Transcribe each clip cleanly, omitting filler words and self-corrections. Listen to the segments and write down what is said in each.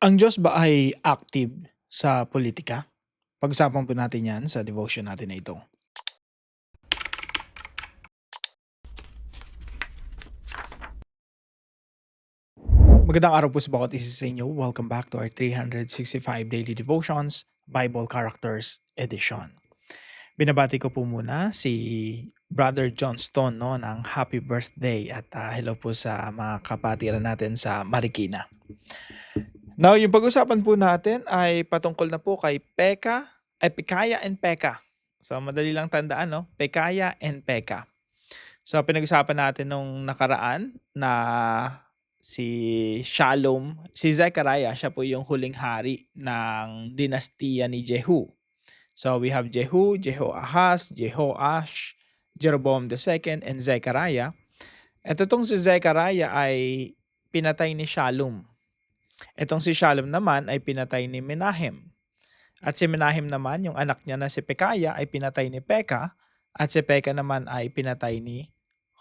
Ang Diyos ba ay active sa politika? Pag-usapan po natin 'yan sa devotion natin na ito. Magandang araw po sa bawat isa sa inyo. Welcome back to our 365 Daily Devotions, Bible Characters Edition. Binabati ko po muna si Brother Johnston ng happy birthday at hello po sa mga kapatiran natin sa Marikina. Now, yung pag-usapan po natin ay patungkol na po kay Pekaya and Peka. So, madali lang tandaan, no? Pekaya and Peka. So, pinag-usapan natin nung nakaraan na si Zechariah, siya po yung huling hari ng dinastiya ni Jehu. So, we have Jehu, Jehoahaz, Jehoash, Jeroboam II, and Zechariah. At itong si Zechariah ay pinatay ni Shallum. Itong si Shallum naman ay pinatay ni Menahem. At si Menahem naman, yung anak niya na si Pekaya, ay pinatay ni Peka. At si Peka naman ay pinatay ni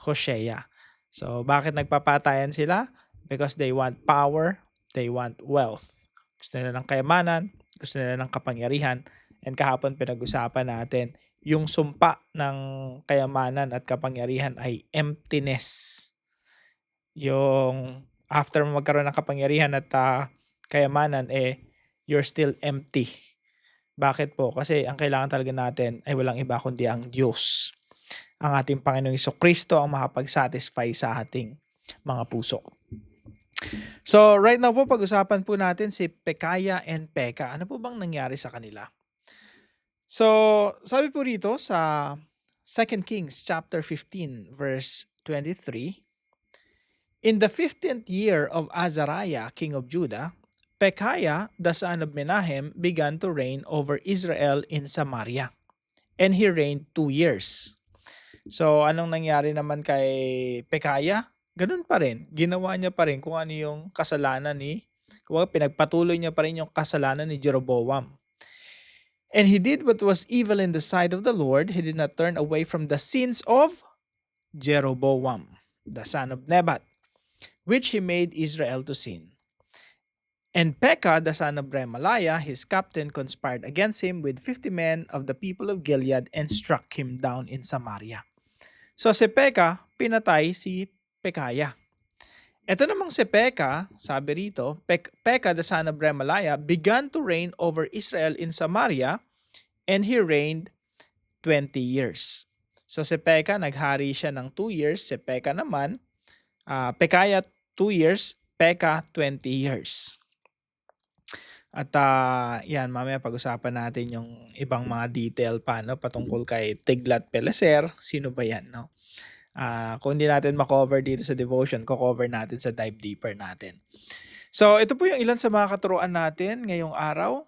Hoshea. So, bakit nagpapatayan sila? Because they want power, they want wealth. Gusto nila ng kayamanan, gusto nila ng kapangyarihan. And kahapon pinag-usapan natin, yung sumpa ng kayamanan at kapangyarihan ay emptiness. Yung after magkaroon ng kapangyarihan at kayamanan, you're still empty. Bakit po? Kasi ang kailangan talaga natin ay walang iba kundi ang Diyos. Ang ating Panginoong Jesucristo ang makapag-satisfy sa ating mga puso. So right now po, pag-usapan po natin si Pekaya and Peka. Ano po bang nangyari sa kanila? So sabi po rito sa 2 Kings chapter 15 verse 23, in the 15th year of Azariah, king of Judah, Pekaya, the son of Menahem, began to reign over Israel in Samaria. And he reigned 2 years. So, anong nangyari naman kay Pekaya? Ganun pa rin. Ginawa niya pa rin kung ano yung kasalanan pinagpatuloy niya pa rin yung kasalanan ni Jeroboam. And he did what was evil in the sight of the Lord. He did not turn away from the sins of Jeroboam, the son of Nebat, which he made Israel to sin. And Pekah, the son of Remaliah, his captain, conspired against him with 50 men of the people of Gilead and struck him down in Samaria. So si Pekah, pinatay si Pekaya. Ito namang si Pekah, sabi rito, Pekah, the son of Remaliah, began to reign over Israel in Samaria, and he reigned 20 years. So si Pekah, naghari siya ng 2 years. Si Pekah naman, Pekaya 2 years, Pekah 20 years. At yan, mamaya pag-usapan natin yung ibang mga detail pa, no, patungkol kay Tiglath-Pileser. Sino ba yan, no? Kung hindi natin makover dito sa devotion, ko-cover natin sa dive deeper natin. So, ito po yung ilan sa mga katuruan natin ngayong araw.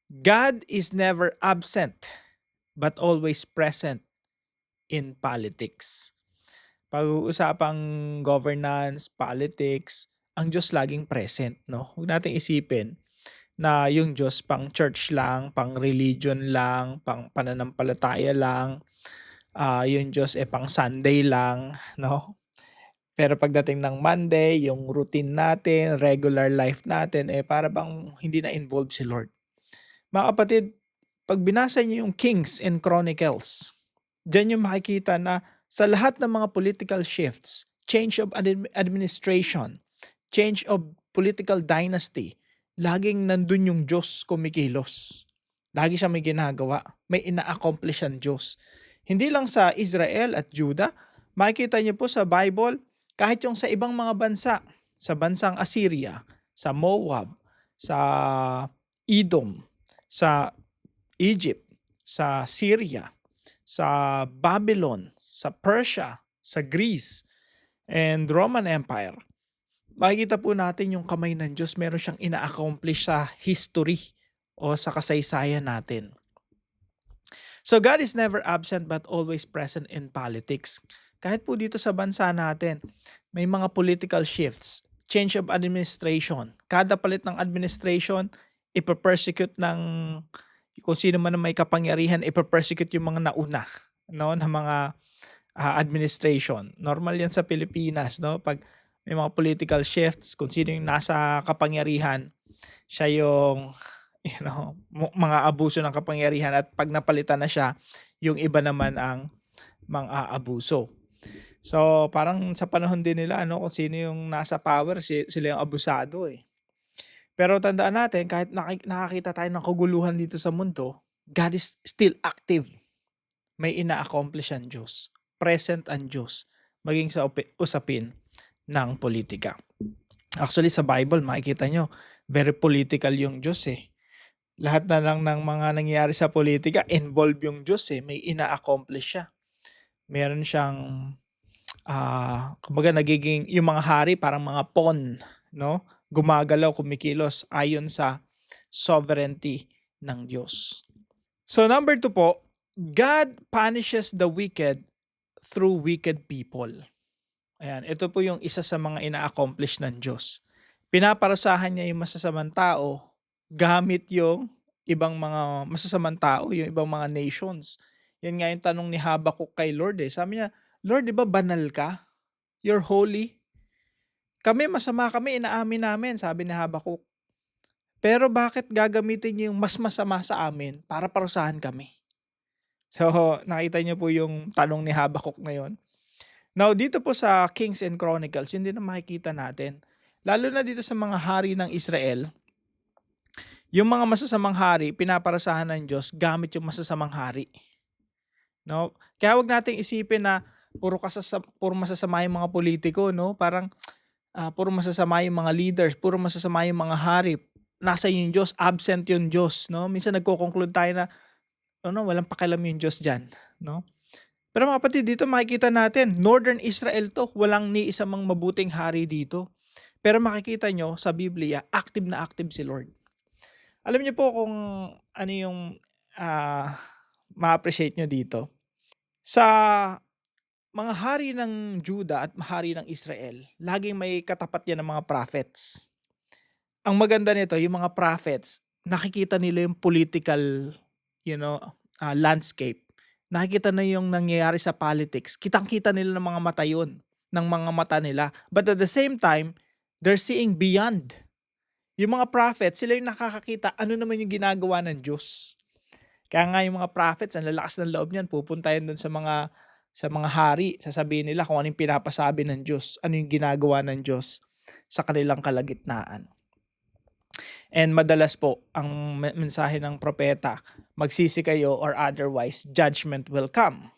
God is never absent, but always present in politics. Pag-uusapang governance, politics, ang Diyos laging present, no? Huwag nating isipin na yung Diyos pang church lang, pang religion lang, pang pananampalataya lang, yung Diyos pang Sunday lang, no? Pero pagdating ng Monday, yung routine natin, regular life natin, para bang hindi na involved si Lord. Mga kapatid, pag binasa niyo yung Kings and Chronicles, dyan yung makikita na sa lahat ng mga political shifts, change of administration, change of political dynasty, laging nandun yung Diyos kumikilos. Lagi siya may ginagawa. May ina-accomplish ang Diyos. Hindi lang sa Israel at Judah, makikita niyo po sa Bible, kahit yung sa ibang mga bansa, sa bansang Assyria, sa Moab, sa Edom, sa Egypt, sa Syria, sa Babylon, sa Persia, sa Greece, and Roman Empire. Makikita po natin yung kamay ng Diyos, meron siyang ina-accomplish sa history o sa kasaysayan natin. So God is never absent but always present in politics. Kahit po dito sa bansa natin, may mga political shifts, change of administration. Kada palit ng administration, ipapersecute ng kung sino man may kapangyarihan, ipapersecute yung mga nauna, no, na mga administration. Normal yan sa Pilipinas, no? Pag may mga political shifts, kung sino yung nasa kapangyarihan, Siya yung mga abuso ng kapangyarihan, at 'pag napalitan na siya, yung iba naman ang mang-aabuso. So, parang sa panahon din nila kung sino yung nasa power, sila yung abusado, eh. Pero tandaan natin, kahit nakakita tayo ng kaguluhan dito sa mundo, God is still active. May ina-accomplish ang Diyos. Present ang Diyos maging sa usapin ng politika. Actually, sa Bible makikita nyo, very political yung Diyos, eh. Lahat na lang ng mga nangyayari sa politika, involved yung Diyos, eh. May ina-accomplish siya. Meron siyang, kumbaga nagiging, yung mga hari parang mga pawn, no? Gumagalaw, kumikilos ayon sa sovereignty ng Diyos. So number 2 po, God punishes the wicked through wicked people. Ayan, ito po yung isa sa mga ina-accomplish ng Diyos. Pinaparusahan niya yung masasamang tao gamit yung ibang mga masasamang tao, yung ibang mga nations. Yan nga yung tanong ni Habakuk kay Lord, eh. Sabi niya, Lord, di ba banal ka? You're holy. Kami masama kami, inaamin namin, sabi ni Habakuk. Pero bakit gagamitin niyo yung mas masama sa amin para parusahan kami? So, nakita niyo po yung tanong ni Habakuk na yun. Now, dito po sa Kings and Chronicles, yun din ang makikita natin. Lalo na dito sa mga hari ng Israel, yung mga masasamang hari, pinaparusahan ng Diyos gamit yung masasamang hari. No? Kaya wag nating isipin na puro masasama yung mga politiko, no? Parang puro masasama yung mga leaders, puro masasama yung mga hari. Nasa yung Diyos, absent yung Diyos, no? Minsan nagko-conclude tayo na walang pakialam yung Diyos diyan, no? Pero mga kapatid, dito makikita natin, Northern Israel to, walang ni isa mang mabuting hari dito. Pero makikita nyo sa Biblia, active na active si Lord. Alam niyo po kung ano yung ma-appreciate nyo dito. Sa mga hari ng Judah at hari ng Israel, laging may katapat yan ng mga prophets. Ang maganda nito, yung mga prophets, nakikita nila yung political, landscape. Nakikita na yung nangyayari sa politics. Kitang-kita nila ng mga mata yun, ng mga mata nila. But at the same time, they're seeing beyond. Yung mga prophets, sila yung nakakakita ano naman yung ginagawa ng Diyos. Kaya nga yung mga prophets, ang lalakas ng loob niyan, pupunta yan dun sa mga hari, sasabihin nila kung ano yung pinapasabi ng Diyos, ano yung ginagawa ng Diyos sa kanilang kalagitnaan. And madalas po, ang mensahe ng propeta, magsisi kayo or otherwise, judgment will come.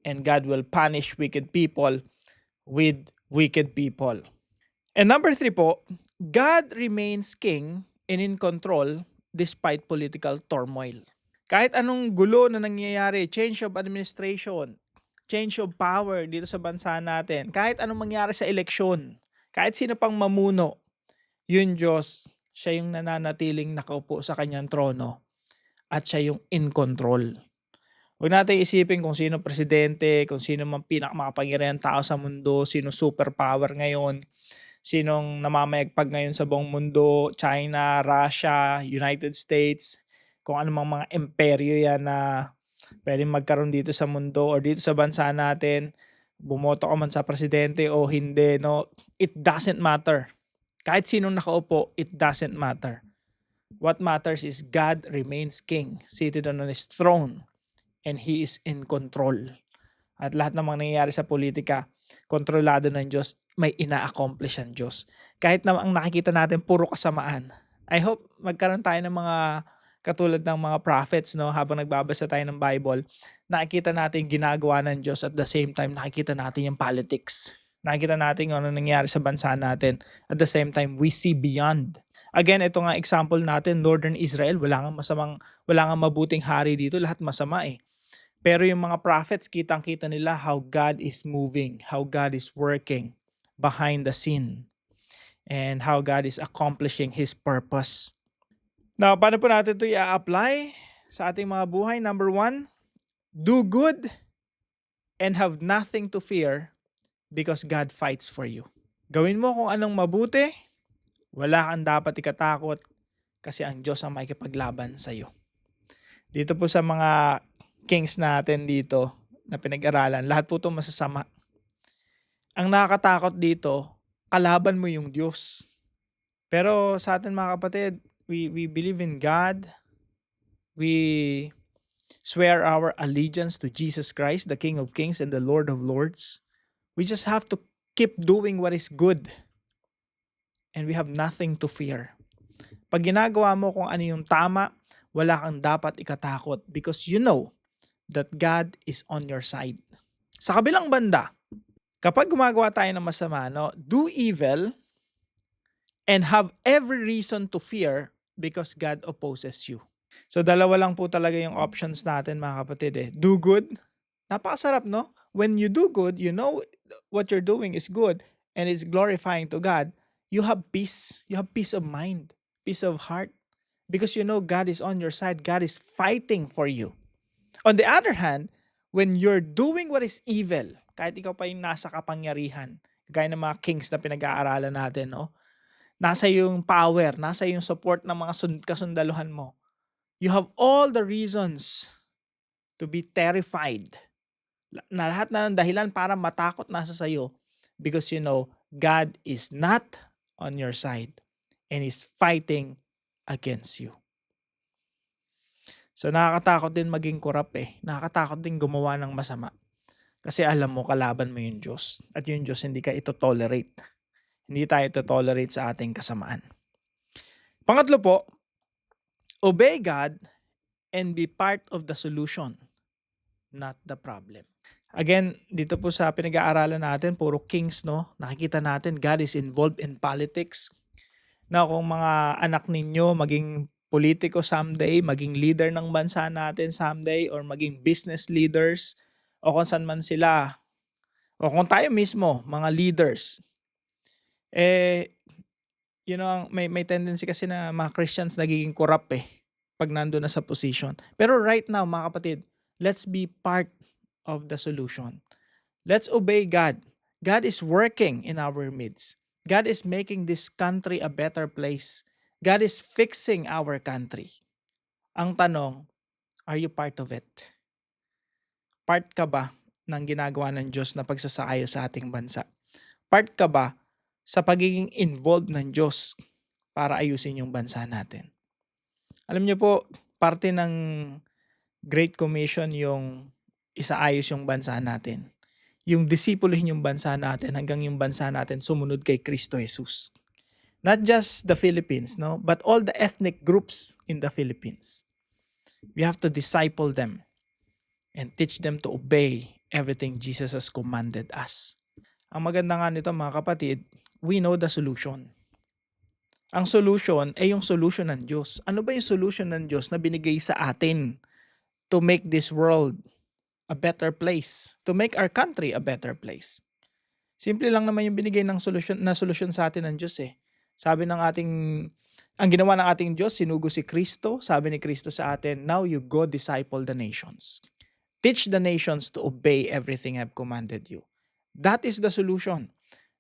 And God will punish wicked people with wicked people. And number 3 po, God remains king and in control despite political turmoil. Kahit anong gulo na nangyayari, change of administration, change of power dito sa bansa natin, kahit anong mangyari sa eleksyon, kahit sino pang mamuno, yun Diyos, siya yung nananatiling nakaupo sa kanyang trono at siya yung in control. Huwag natin isipin kung sino presidente, kung sino mang pinakamakapangyarihang tao sa mundo, sino superpower ngayon, sinong namamayagpag ngayon sa buong mundo, China, Russia, United States, kung ano mang mga imperyo yan na pwedeng magkaroon dito sa mundo or dito sa bansa natin, bumoto ka man sa presidente o hindi, no? It doesn't matter. Kahit sinong nakaupo, it doesn't matter. What matters is God remains king, seated on his throne, and he is in control. At lahat ng mga nangyayari sa politika, kontrolado ng Diyos, may ina-accomplish ang Diyos. Kahit na ang nakikita natin puro kasamaan. I hope magkaroon tayo ng mga katulad ng mga prophets, no, habang nagbabasa tayo ng Bible, nakikita natin ginagawa ng Diyos, at the same time nakikita natin yung politics. Nakikita natin ano nangyayari sa bansa natin. At the same time, we see beyond. Again, ito nga example natin, Northern Israel, wala nga mabuting hari dito, lahat masama eh. Pero yung mga prophets, kitang-kita nila how God is moving, how God is working behind the scene, and how God is accomplishing His purpose. Now, paano po natin ito i-apply sa ating mga buhay? Number 1, do good and have nothing to fear because God fights for you. Gawin mo kung anong mabuti, wala kang dapat ikatakot kasi ang Diyos ang makikipaglaban sa iyo. Dito po sa mga kings natin dito na pinag-aralan, lahat po ito masasama. Ang nakakatakot dito, kalaban mo yung Diyos. Pero sa atin mga kapatid, we believe in God. We swear our allegiance to Jesus Christ, the King of Kings and the Lord of Lords. We just have to keep doing what is good and we have nothing to fear. Pag ginagawa mo kung ano yung tama, wala kang dapat ikatakot because you know that God is on your side. Sa kabilang banda, kapag gumagawa tayo ng masama, no, do evil and have every reason to fear because God opposes you. So dalawa lang po talaga yung options natin mga kapatid eh. Do good. Napakasarap no? When you do good, you know what you're doing is good and it's glorifying to God. You have peace. You have peace of mind, peace of heart because you know God is on your side. God is fighting for you. On the other hand, when you're doing what is evil, kahit ikaw pa yung nasa kapangyarihan, gaya ng mga kings na pinag-aaralan natin, no? Nasa yung power, nasa yung support ng mga kasundaluhan mo. You have all the reasons to be terrified. Na lahat na ng dahilan para matakot nasa sayo because you know God is not on your side and is fighting against you. So nakakatakot din maging korap eh. Nakakatakot din gumawa ng masama. Kasi alam mo, kalaban mo yung Diyos. At yung Diyos hindi ka ito-tolerate. Hindi tayo ito-tolerate sa ating kasamaan. Pangatlo po, obey God and be part of the solution, not the problem. Again, dito po sa pinag-aaralan natin, puro kings, no? Nakikita natin, God is involved in politics. Na kung mga anak ninyo maging politiko someday, maging leader ng bansa natin someday, or maging business leaders, o kung saan man sila, o kung tayo mismo, mga leaders, you know, may tendency kasi na mga Christians nagiging corrupt eh, pag nandun na sa position. Pero right now, mga kapatid, let's be part of the solution. Let's obey God. God is working in our midst. God is making this country a better place. God is fixing our country. Ang tanong, are you part of it? Part ka ba ng ginagawa ng Diyos na pagsasaayos sa ating bansa? Part ka ba sa pagiging involved ng Diyos para ayusin yung bansa natin? Alam niyo po, parte ng Great Commission yung isaayos yung bansa natin. Yung disipuluhin yung bansa natin hanggang yung bansa natin sumunod kay Kristo Jesus. Not just the Philippines, no, but all the ethnic groups in the Philippines. We have to disciple them and teach them to obey everything Jesus has commanded us. Ang maganda nga nito mga kapatid, we know the solution. Ang solution ay yung solution ng Diyos. Ano ba yung solution ng Diyos na binigay sa atin to make this world a better place, to make our country a better place? Simple lang naman yung binigay ng solusyon sa atin ng Diyos eh. Sabi ng ang ginawa ng ating Diyos, sinugo si Kristo. Sabi ni Kristo sa atin, now you go disciple the nations. Teach the nations to obey everything I've commanded you. That is the solution.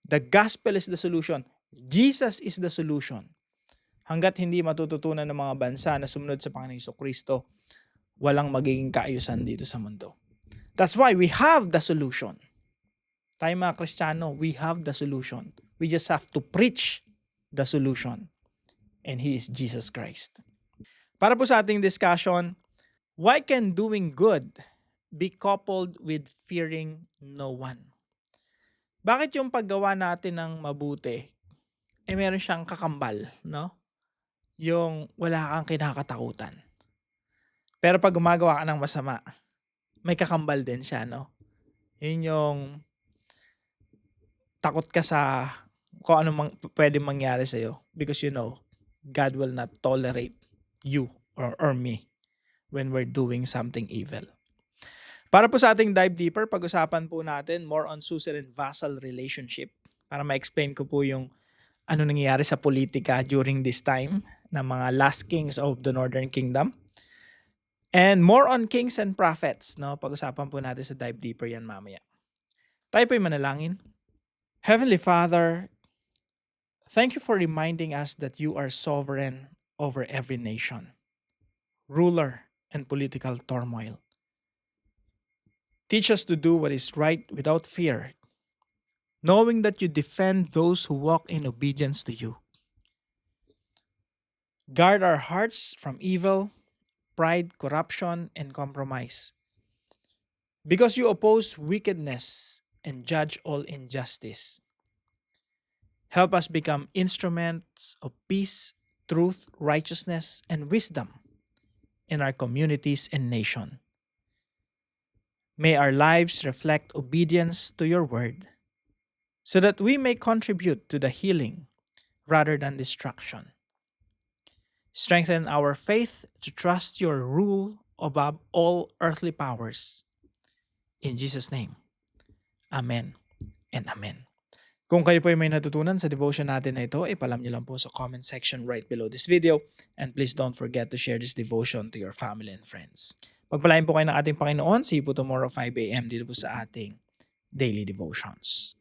The gospel is the solution. Jesus is the solution. Hanggat hindi matututunan ng mga bansa na sumunod sa Panginoong Jesucristo, walang magiging kaayusan dito sa mundo. That's why we have the solution. Tayo mga Kristiyano, we have the solution. We just have to preach the solution. And He is Jesus Christ. Para po sa ating discussion, why can doing good be coupled with fearing no one? Bakit yung paggawa natin ng mabuti, meron siyang kakambal, no? Yung wala kang kinakatakutan. Pero pag gumagawa ka ng masama, may kakambal din siya, no? Yun yung takot ka sa kung ano pwede mangyari sa'yo because you know, God will not tolerate you or me when we're doing something evil. Para po sa ating dive deeper, pag-usapan po natin more on suzerain and vassal relationship para ma-explain ko po yung ano nangyayari sa politika during this time ng mga last kings of the Northern Kingdom. And more on kings and prophets, no? Pag-usapan po natin sa dive deeper yan mamaya. Tayo po yung manalangin. Heavenly Father, thank you for reminding us that you are sovereign over every nation, ruler and political turmoil. Teach us to do what is right without fear, knowing that you defend those who walk in obedience to you. Guard our hearts from evil, pride, corruption, and compromise. Because you oppose wickedness and judge all injustice. Help us become instruments of peace, truth, righteousness, and wisdom in our communities and nation. May our lives reflect obedience to your word so that we may contribute to the healing rather than destruction. Strengthen our faith to trust your rule above all earthly powers. In Jesus' name, Amen and Amen. Kung kayo po ay may natutunan sa devotion natin na ito, ipalam niyo lang po sa comment section right below this video. And please don't forget to share this devotion to your family and friends. Pagpalain po kayo ng ating Panginoon. See you po tomorrow 5 a.m. dito po sa ating Daily Devotions.